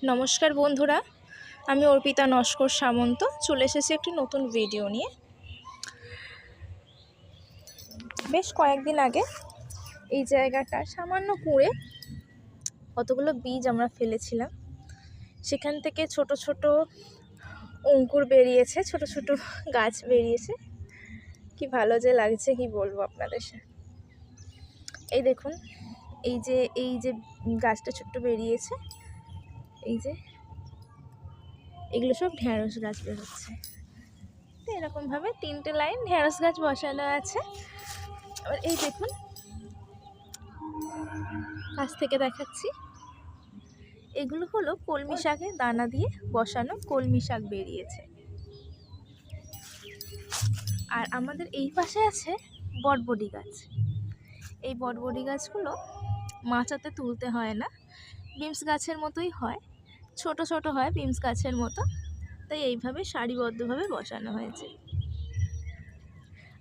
নমস্কার বন্ধুরা, আমি অর্পিতা নস্কর সামন্ত চলে এসেছি একটি নতুন ভিডিও নিয়ে। বেশ কয়েকদিন আগে এই জায়গাটা সামান্য কুঁড়ে কতগুলো বীজ আমরা ফেলেছিলাম। সেখান থেকে ছোট ছোট অঙ্কুর বেরিয়েছে, ছোট ছোট গাছ বেরিয়েছে। কি ভালো যে লাগছে, কি বলবো আপনাদের সাথে। এই দেখুন, এই যে গাছটা ছোট্ট বেরিয়েছে, এই যে এগুলো সব ঢ্যাঁড়স গাছ বেরোচ্ছে। তো এরকমভাবে 3টে লাইন ঢ্যাঁড়স গাছ বসানো আছে। আবার এই দেখুন, কাছ থেকে দেখাচ্ছি, এগুলো হলো কলমি শাকের দানা দিয়ে বসানো কলমি শাক বেরিয়েছে। আর আমাদের এই পাশে আছে বটবটি গাছ। এই বটবটি গাছগুলো মাচাতে তুলতে হয় না, বিমস গাছের মতোই হয়, ছোট ছোট হয় বিমস গাছের মতো। তাই এইভাবে সারিবদ্ধভাবে বসানো হয়েছে।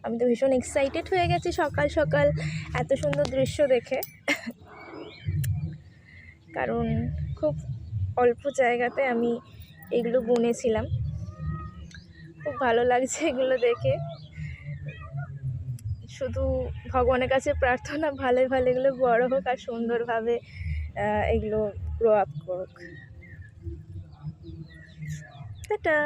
আমি তো ভীষণ এক্সাইটেড হয়ে গেছি সকাল সকাল এত সুন্দর দৃশ্য দেখে, কারণ খুব অল্প জায়গাতে আমি এগুলো বুনেছিলাম। খুব ভালো লাগছে এগুলো দেখে। শুধু ভগবানের কাছে প্রার্থনা ভালো ভালো এগুলো বড় হোক আর সুন্দরভাবে এগুলো গ্রো আপ করুক। টাটা।